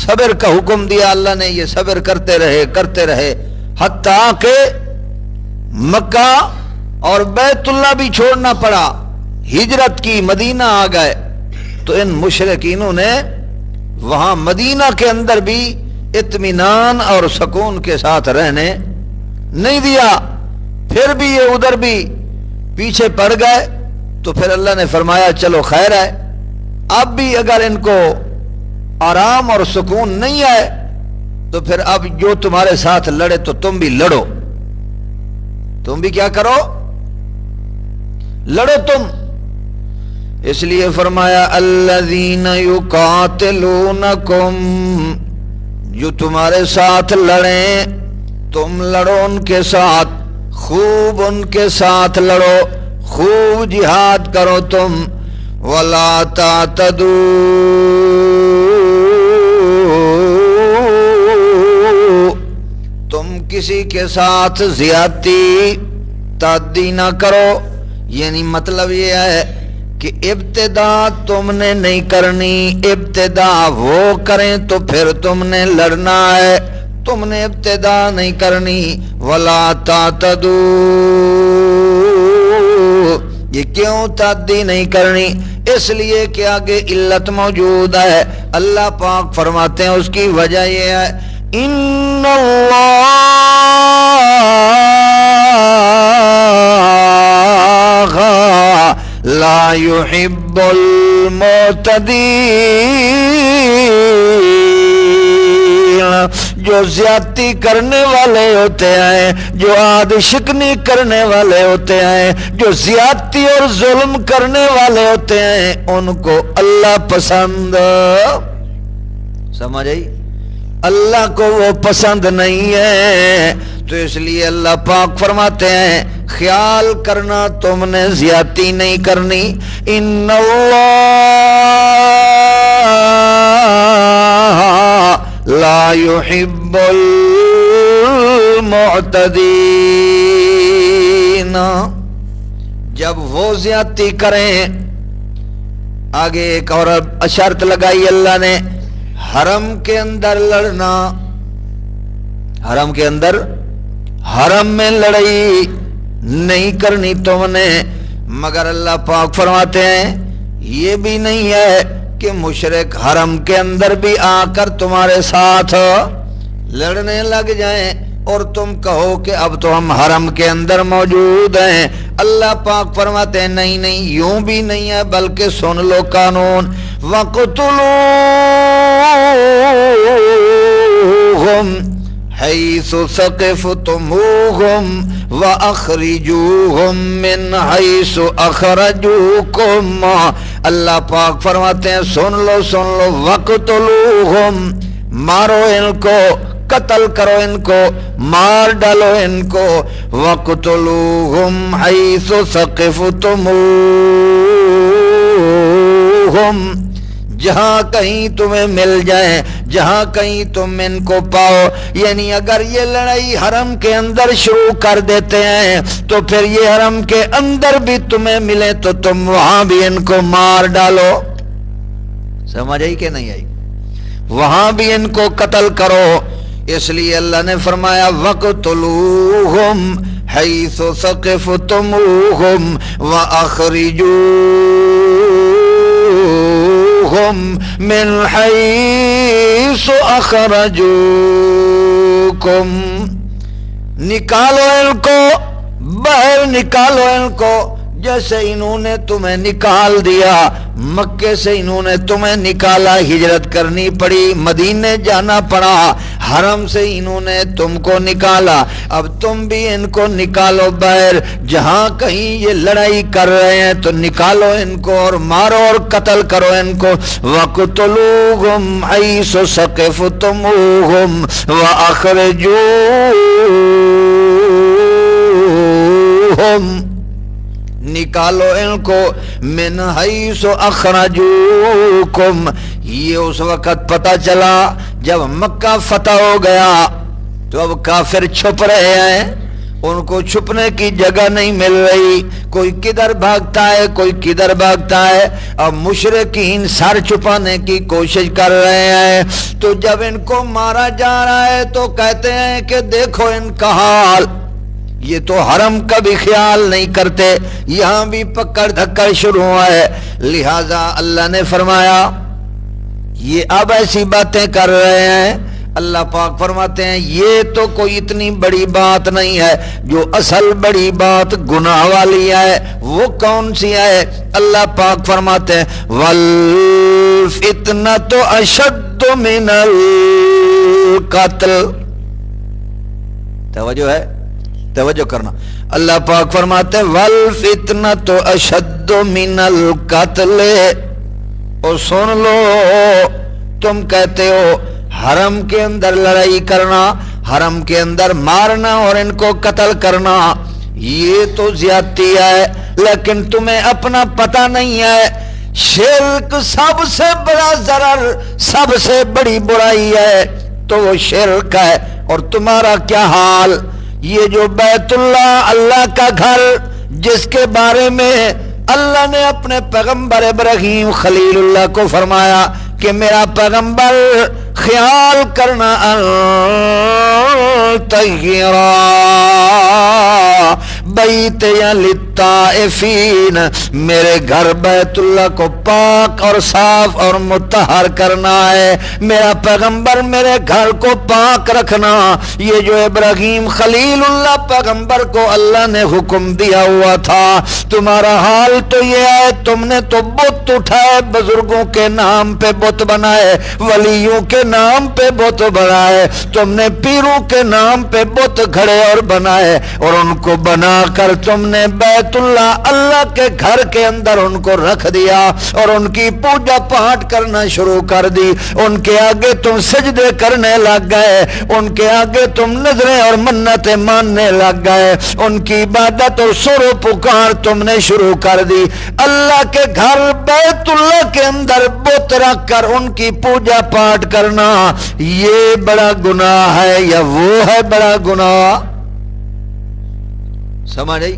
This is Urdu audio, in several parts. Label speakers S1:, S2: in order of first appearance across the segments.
S1: صبر کا حکم دیا اللہ نے، یہ صبر کرتے رہے حتیٰ کہ مکہ اور بیت اللہ بھی چھوڑنا پڑا، ہجرت کی، مدینہ آ گئے۔ تو ان مشرکینوں نے وہاں مدینہ کے اندر بھی اطمینان اور سکون کے ساتھ رہنے نہیں دیا، پھر بھی یہ ادھر بھی پیچھے پڑ گئے۔ تو پھر اللہ نے فرمایا چلو خیر ہے، اب بھی اگر ان کو آرام اور سکون نہیں آئے تو پھر اب جو تمہارے ساتھ لڑے تو تم بھی لڑو، تم بھی کیا کرو، لڑو تم۔ اس لیے فرمایا الذین یقاتلونکم، جو تمہارے ساتھ لڑیں تم لڑو ان کے ساتھ، خوب ان کے ساتھ لڑو، خوب جہاد کرو تم۔ ولا تعتدوا، تم کسی کے ساتھ زیادتی تعدی نہ کرو، یعنی مطلب یہ ہے کہ ابتدا تم نے نہیں کرنی، ابتدا وہ کریں تو پھر تم نے لڑنا ہے، تم نے ابتدا نہیں کرنی۔ ولا تعتدوا، یہ کیوں تعدی نہیں کرنی؟ اس لیے کہ آگے علت موجود ہے، اللہ پاک فرماتے ہیں اس کی وجہ یہ ہے ان اللہ لا يحب المعتدین، جو زیادتی کرنے والے ہوتے ہیں، جو عاد شکنی کرنے والے ہوتے ہیں، جو زیادتی اور ظلم کرنے والے ہوتے ہیں، ان کو اللہ پسند، سمجھ آئی؟ اللہ کو وہ پسند نہیں ہے۔ تو اس لیے اللہ پاک فرماتے ہیں خیال کرنا تم نے زیادتی نہیں کرنی۔ ان اللہ لا يحب المعتدین، جب وہ زیادتی کریں۔ آگے ایک اور شرط لگائی اللہ نے، حرم کے اندر لڑنا، حرم کے اندر، حرم میں لڑائی نہیں کرنی تم نے، مگر اللہ پاک فرماتے ہیں یہ بھی نہیں ہے کہ مشرک حرم کے اندر بھی آ کر تمہارے ساتھ لڑنے لگ جائیں اور تم کہو کہ اب تو ہم حرم کے اندر موجود ہیں۔ اللہ پاک فرماتے ہیں نہیں نہیں، یوں بھی نہیں ہے، بلکہ سن لو قانون، وَقْتُلُوهُمْ حَيْثُ ثَقِفْتُمُوهُمْ وَأَخْرِجُوهُمْ مِنْ حَيْثُ أَخْرَجُوكُمْ۔ اللہ پاک فرماتے ہیں سن لو وَقْتُلُوهُمْ، مارو ان کو، قتل کرو ان کو، مار ڈالو ان کو۔ وَقْتُلُوهُمْ حَيْثُ ثَقِفْتُمُوهُمْ، جہاں کہیں تمہیں مل جائیں، جہاں کہیں تم ان کو پاؤ، یعنی اگر یہ لڑائی حرم کے اندر شروع کر دیتے ہیں تو پھر یہ حرم کے اندر بھی تمہیں ملے تو تم وہاں بھی ان کو مار ڈالو۔ سمجھ آئی کہ نہیں آئی؟ وہاں بھی ان کو قتل کرو۔ اس لیے اللہ نے فرمایا وَقْتُلُوهُمْ حَيْثُ ثَقِفْتُمُوهُمْ وَأَخْرِجُوهُمْ مِنْ حَيْثُ أَخْرَجُوكُمْ، نکالو ان کو، باہر نکالو ان کو، جیسے انہوں نے تمہیں نکال دیا، مکے سے انہوں نے تمہیں نکالا، ہجرت کرنی پڑی، مدینے جانا پڑا، حرم سے انہوں نے تم کو نکالا، اب تم بھی ان کو نکالو باہر، جہاں کہیں یہ لڑائی کر رہے ہیں تو نکالو ان کو اور مارو اور قتل کرو ان کو۔ وَقْتُلُوهُمْ حَيْثُ ثَقِفْتُمُوهُمْ وَأَخْرِجُوهُمْ، نکالو ان کو، من حیث اخرجوکم، یہ اس وقت پتہ چلا جب مکہ فتح ہو گیا تو اب کافر چھپ رہے ہیں، ان کو چھپنے کی جگہ نہیں مل رہی، کوئی کدھر بھاگتا ہے کوئی کدھر بھاگتا ہے، اب مشرکین سر چھپانے کی کوشش کر رہے ہیں۔ تو جب ان کو مارا جا رہا ہے تو کہتے ہیں کہ دیکھو ان کا حال، یہ تو حرم کا بھی خیال نہیں کرتے، یہاں بھی پکڑ دھکڑ شروع ہوا ہے۔ لہذا اللہ نے فرمایا یہ اب ایسی باتیں کر رہے ہیں، اللہ پاک فرماتے ہیں یہ تو کوئی اتنی بڑی بات نہیں ہے، جو اصل بڑی بات گناہ والی ہے وہ کون سی ہے؟ اللہ پاک فرماتے ہیں وَالْفِتْنَةُ أَشَدُّ مِنَ الْقَتْلِ۔ توجہ ہے، توجہ کرنا، اللہ پاک فرماتے ہیں وَالْفِتْنَةُ أَشَدُّ مِنَ الْقَتْلِ۔ اور سن لو، تم کہتے ہو حرم کے اندر لڑائی کرنا، حرم کے اندر مارنا اور ان کو قتل کرنا یہ تو زیادتی ہے، لیکن تمہیں اپنا پتہ نہیں ہے شرک سب سے بڑا ضرر، سب سے بڑی برائی ہے تو وہ شرک ہے۔ اور تمہارا کیا حال، یہ جو بیت اللہ، اللہ کا گھر، جس کے بارے میں اللہ نے اپنے پیغمبر ابراہیم خلیل اللہ کو فرمایا کہ میرا پیغمبر خیال کرنا طہرا بیتیا للطائفین، میرے گھر بیت اللہ کو پاک اور صاف اور مطہر کرنا ہے، میرا پیغمبر میرے گھر کو پاک رکھنا۔ یہ جو ابراہیم خلیل اللہ پیغمبر کو اللہ نے حکم دیا ہوا تھا، تمہارا حال تو یہ ہے تم نے تو بت اٹھائے، بزرگوں کے نام پہ بت بنائے، ولیوں کے نام پہ بت بنائے، تم نے پیروں کے نام پہ بت کھڑے اور بنائے، اور ان کو بنا کر تم نے بیت اللہ، اللہ کے گھر کے اندر ان کو رکھ دیا اور ان کی پوجا پاٹ کرنا شروع کر دی، ان کے آگے تم سجدے کرنے لگ گئے، ان کے آگے تم نظریں اور منتیں ماننے لگ گئے، ان کی عبادت اور سر و پکار تم نے شروع کر دی۔ اللہ کے گھر بیت اللہ کے اندر بت رکھ کر ان کی پوجا پاٹ کرنا یہ بڑا گناہ ہے یا وہ ہے بڑا گناہ؟ سمجھ آئی؟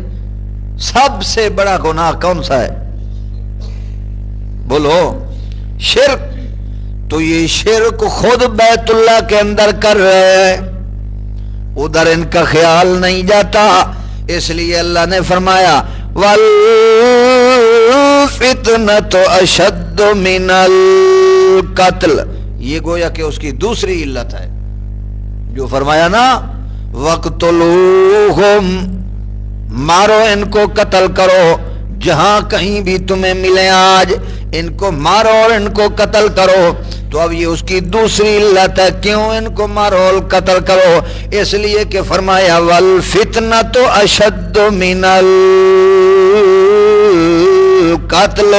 S1: سب سے بڑا گناہ کون سا ہے؟ بولو، شرک۔ تو یہ شرک خود بیت اللہ کے اندر کر رہے ہیں، ادھر ان کا خیال نہیں جاتا، اس لیے اللہ نے فرمایا وَالْفِتْنَةُ أَشَدُّ مِنَ الْقَتْلِ۔ یہ گویا کہ اس کی دوسری علت ہے، جو فرمایا نا وَاقْتُلُوهُمْ، مارو ان کو، قتل کرو، جہاں کہیں بھی تمہیں ملے آج ان کو مارو اور ان کو قتل کرو۔ تو اب یہ اس کی دوسری علت ہے، کیوں ان کو مارو اور قتل کرو؟ اس لیے کہ فرمایا وَالْفِتْنَةُ أَشَدُّ مِنَ الْقَتْلِ،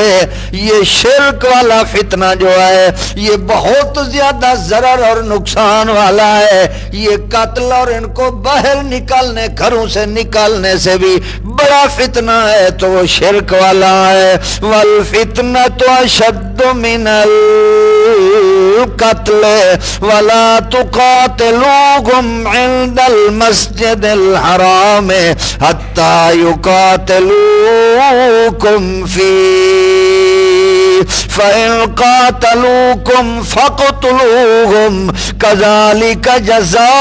S1: یہ شرک والا فتنہ جو ہے یہ بہت زیادہ ضرر اور نقصان والا ہے، یہ قتل اور ان کو باہر نکالنے، گھروں سے نکالنے سے بھی بڑا فتنہ ہے تو وہ شرک والا ہے۔ وَالْفِتْنَةُ أَشَدُّ مِنَ الْقَتْلِ وَلَا تُقَاتِلُوهُمْ عِنْدَ الْمَسْجِدِ الْحَرَامِ حَتَّى يُقَاتِلُوكُمْ فِيهِ فَإِنْ قَاتَلُوكُمْ فَاقْتُلُوهُمْ كَذَلِكَ جَزَاءُ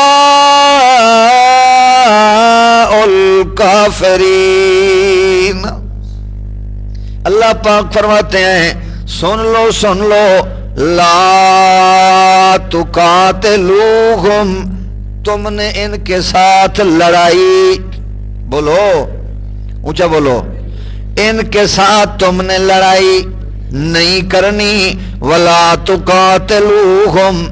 S1: الْكَافِرِينَ۔ اللہ پاک فرماتے ہیں سن لو سن لو، لا تقاتلوہم، تم نے ان کے ساتھ لڑائی، بولو اونچا بولو، ان کے ساتھ تم نے لڑائی نہیں کرنی۔ ولا تقاتلوہم،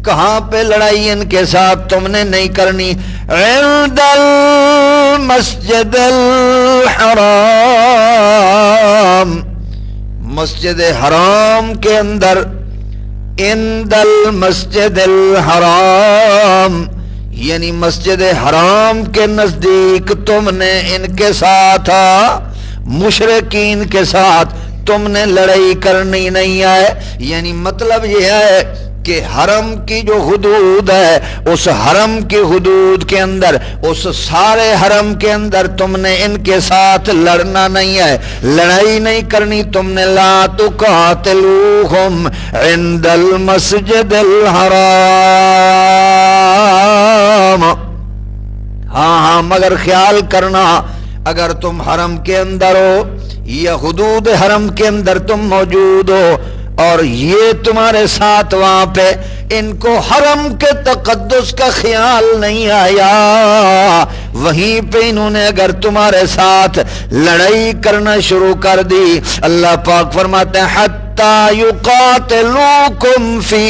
S1: کہاں پہ لڑائی ان کے ساتھ تم نے نہیں کرنی؟ عند المسجد الحرام، مسجد حرام کے اندر، عند المسجد الحرام یعنی مسجد حرام کے نزدیک تم نے ان کے ساتھ، مشرکین کے ساتھ تم نے لڑائی کرنی نہیں ہے۔ یعنی مطلب یہ ہے کہ حرم کی جو حدود ہے اس حرم کی حدود کے اندر اس سارے حرم کے اندر تم نے ان کے ساتھ لڑنا نہیں ہے، لڑائی نہیں کرنی تم نے. لا تقاتلوہم عند المسجد الحرام. ہاں مگر خیال کرنا اگر تم حرم کے اندر ہو یا حدود حرم کے اندر تم موجود ہو اور یہ تمہارے ساتھ وہاں پہ ان کو حرم کے تقدس کا خیال نہیں آیا، وہیں پہ انہوں نے اگر تمہارے ساتھ لڑائی کرنا شروع کر دی. اللہ پاک فرماتے ہیں حتی یقاتلوکم فی،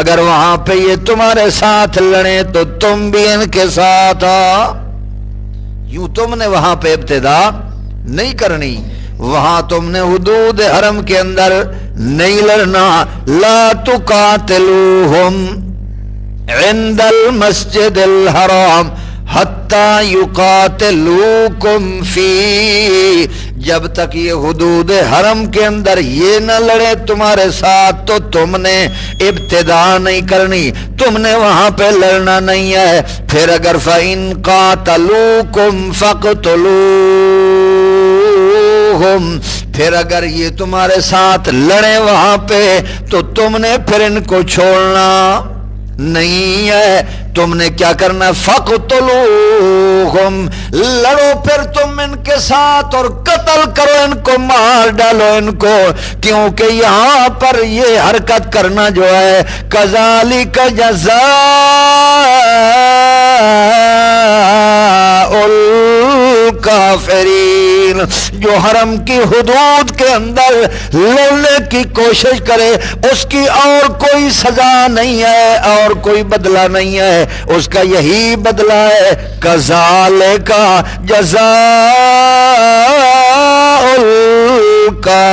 S1: اگر وہاں پہ یہ تمہارے ساتھ لڑیں تو تم بھی ان کے ساتھ یوں تم نے وہاں پہ ابتدا نہیں کرنی، وہاں تم نے حدود حرم کے اندر نہیں لڑنا. لا تقاتلوہم عند المسجد الحرام حتی یقاتلوکم فی، جب تک یہ حدود حرم کے اندر یہ نہ لڑے تمہارے ساتھ تو تم نے ابتدا نہیں کرنی، تم نے وہاں پہ لڑنا نہیں ہے. پھر اگر فَإِن قَاتَلُوكُمْ فَاقْتُلُوهُمْ، پھر اگر یہ تمہارے ساتھ لڑے وہاں پہ تو تم نے پھر ان کو چھوڑنا نہیں ہے، تم نے کیا کرنا؟ فَاقْتُلُوهُمْ، لڑو پھر تم ان کے ساتھ اور قتل کرو ان کو، مار ڈالو ان کو، کیونکہ یہاں پر یہ حرکت کرنا جو ہے کَذَلِكَ جَزَاءُ الْكَافِرِينَ، جو حرم کی حدود کے اندر لڑنے کی کوشش کرے اس کی اور کوئی سزا نہیں ہے اور کوئی بدلہ نہیں ہے، اس کا یہی بدلہ ہے کَذَلِكَ جَزَاءُ الْكَافِرِينَ،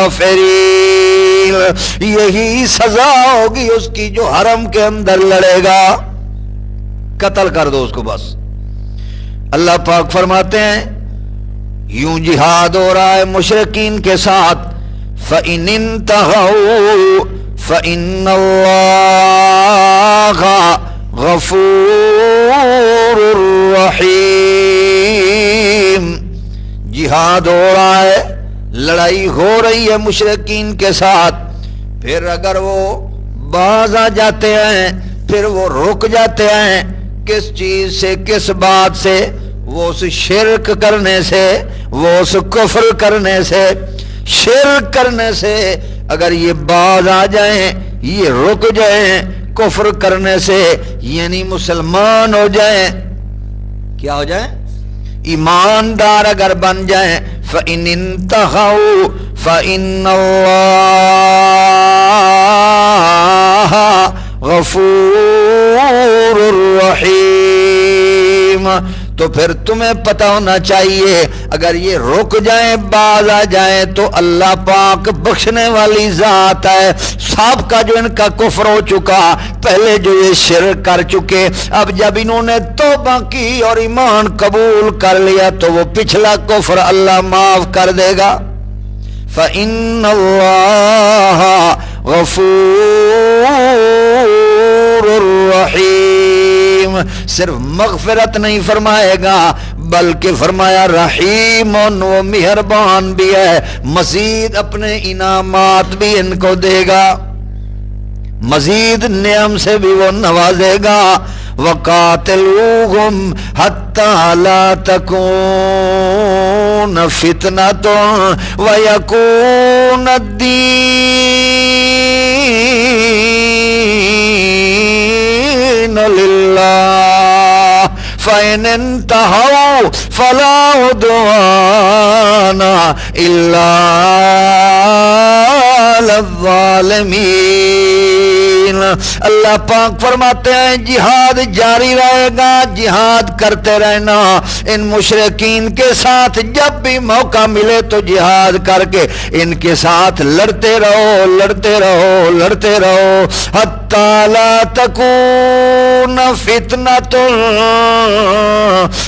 S1: یہی سزا ہوگی اس کی جو حرم کے اندر لڑے گا، قتل کر دو اس کو بس. اللہ پاک فرماتے ہیں یوں جہاد ہو رہا ہے مشرکین کے ساتھ. فَإِنِ انْتَهَوْا فَإِنَّ اللَّهَ غَفُورٌ رَحِيمٌ. جہاد ہو رہا ہے، لڑائی ہو رہی ہے مشرکین کے ساتھ، پھر اگر وہ باز آ جاتے ہیں پھر وہ رک جاتے ہیں کس چیز سے، کس بات سے؟ وہ اس شرک کرنے سے، وہ اس کفر کرنے سے، شرک کرنے سے. اگر یہ باز آ جائیں، یہ رک جائیں کفر کرنے سے، یعنی مسلمان ہو جائیں، کیا ہو جائیں؟ ایماندار اگر بن جائیں. فَإِنِ انْتَهَوْا فَإِنَّ اللَّهَ غَفُورٌ رَحِيمٌ، تو پھر تمہیں پتہ ہونا چاہیے اگر یہ رک جائیں باز آ جائیں تو اللہ پاک بخشنے والی ذات ہے. سابقہ جو ان کا کفر ہو چکا، پہلے جو یہ شرک کر چکے، اب جب انہوں نے توبہ کی اور ایمان قبول کر لیا تو وہ پچھلا کفر اللہ معاف کر دے گا. فَإِنَّ اللَّهَ غَفُورٌ رَحِيمٌ، صرف مغفرت نہیں فرمائے گا بلکہ فرمایا رحیم، وہ مہربان بھی ہے، مزید اپنے انعامات بھی ان کو دے گا، مزید نعم سے بھی وہ نوازے گا. وَقَاتِلُوهُمْ حَتَّى لَا تَكُونَ فِتْنَةٌ وَيَكُونَ الدِّينُ لِلَّهِ فَإِنِ انْتَهَوْا فَلَا عُدْوَانَ إِلَّا عَلَى الظَّالِمِينَ. اللہ پاک فرماتے ہیں جہاد جاری رہے گا، جہاد کرتے رہنا ان مشرکین کے ساتھ، جب بھی موقع ملے تو جہاد کر کے ان کے ساتھ لڑتے رہو، لڑتے رہو، لڑتے رہو. حتی لا تکون فتنۃ،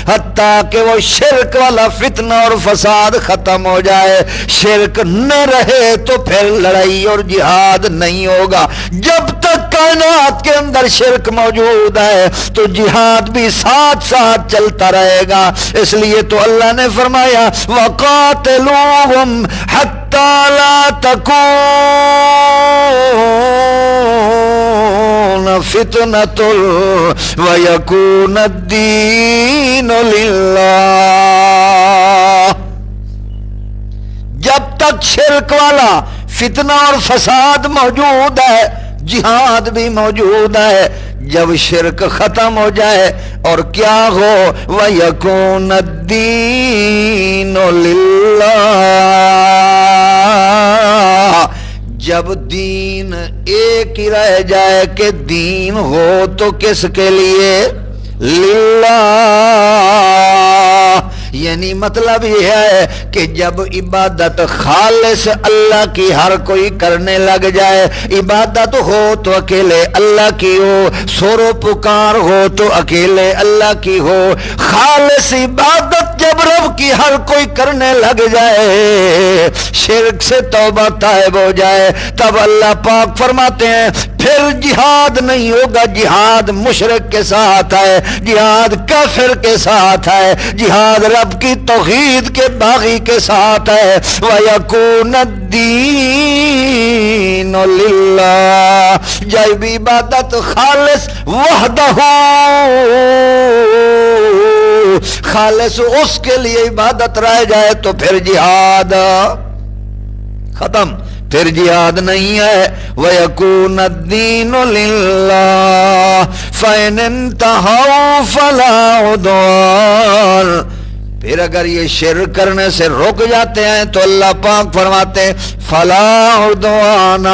S1: حتیٰ کہ وہ وہ شرک والا فتنہ اور فساد ختم ہو جائے، شرک نہ رہے تو پھر لڑائی اور جہاد نہیں ہوگا۔ جب تک کائنات کے اندر شرک موجود ہے تو جہاد بھی ساتھ ساتھ چلتا رہے گا۔ اس لیے تو اللہ نے فرمایا وَقَاتِلُوهُمْ حَتَّى لَا تَكُونَ فِتْنَةٌ وَيَكُونَ الدِّينُ لِلَّهِ۔ جب تک شرک والا فتنہ اور فساد موجود ہے جہاد بھی موجود ہے، جب شرک ختم ہو جائے اور کیا ہو وَيَكُونَ الدِّينُ لِلَّهِ، جب دین ایک ہی رہ جائے کہ دین ہو تو کس کے لیے؟ للہ، یعنی مطلب یہ ہے کہ جب عبادت خالص اللہ کی ہر کوئی کرنے لگ جائے، عبادت ہو تو اکیلے اللہ کی ہو، سور و پکار ہو تو اکیلے اللہ کی ہو، خالص عبادت جب رب کی ہر کوئی کرنے لگ جائے، شرک سے توبہ طائب ہو جائے، تب اللہ پاک فرماتے ہیں پھر جہاد نہیں ہوگا، جہاد مشرک کے ساتھ ہے، جہاد کافر کے ساتھ ہے، جہاد رب کی توحید کے باغی کے ساتھ ہے۔ وَيَكُونَ الدِّينُ لِلَّهِ، جب عبادت خالص وحدہ، خالص اس کے لیے عبادت رہ جائے تو پھر جہاد ختم، پھر جہاد نہیں ہے۔ وَيَكُونَ الدِّينُ لِلَّهِ فَإِنِ انْتَهَوْا فَلَا عُدْوَانَ، پھر اگر یہ شرک کرنے سے رک جاتے ہیں تو اللہ پاک فرماتے ہیں فَلَا عُدْوَانَ،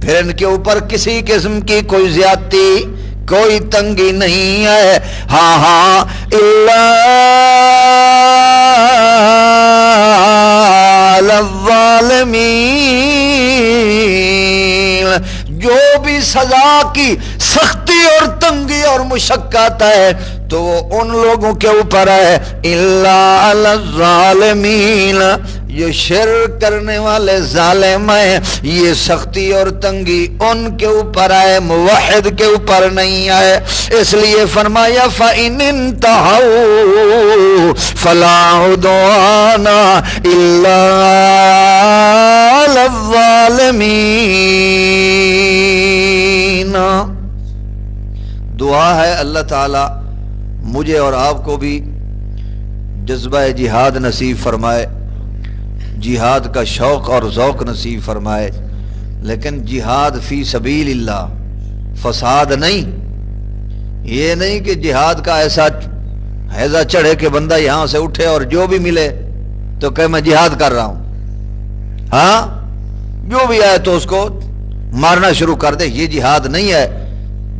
S1: پھر ان کے اوپر کسی قسم کی کوئی زیادتی کوئی تنگی نہیں ہے۔ ہاں ہاں إِلَّا الظالمین، جو بھی سزا کی سختی اور تنگی اور مشقت ہے تو وہ ان لوگوں کے اوپر ہے، الا علی الظالمین، جو شرک کرنے والے ظالم ہیں، یہ سختی اور تنگی ان کے اوپر ہے، موحد کے اوپر نہیں ہے۔ اس لیے فرمایا فَإِنِ انْتَهَوْا فَلَا عُدْوَانَ إِلَّا عَلَى الظَّالِمِينَ۔ دعا ہے اللہ تعالی مجھے اور آپ کو بھی جذبہ جہاد نصیب فرمائے، جہاد کا شوق اور ذوق نصیب فرمائے، لیکن جہاد فی سبیل اللہ، فساد نہیں۔ یہ نہیں کہ جہاد کا ایسا ہیضہ چڑھے کہ بندہ یہاں سے اٹھے اور جو بھی ملے تو کہ میں جہاد کر رہا ہوں، ہاں جو بھی آئے تو اس کو مارنا شروع کر دے، یہ جہاد نہیں ہے۔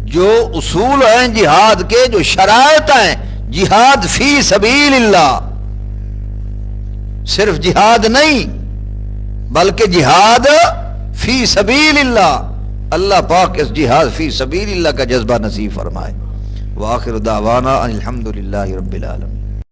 S1: جو اصول ہیں جہاد کے، جو شرائط ہیں، جہاد فی سبیل اللہ، صرف جہاد نہیں بلکہ جہاد فی سبیل اللہ۔ اللہ پاک اس جہاد فی سبیل اللہ کا جذبہ نصیب فرمائے۔ وآخر دعوانا ان الحمد للہ رب العالمین۔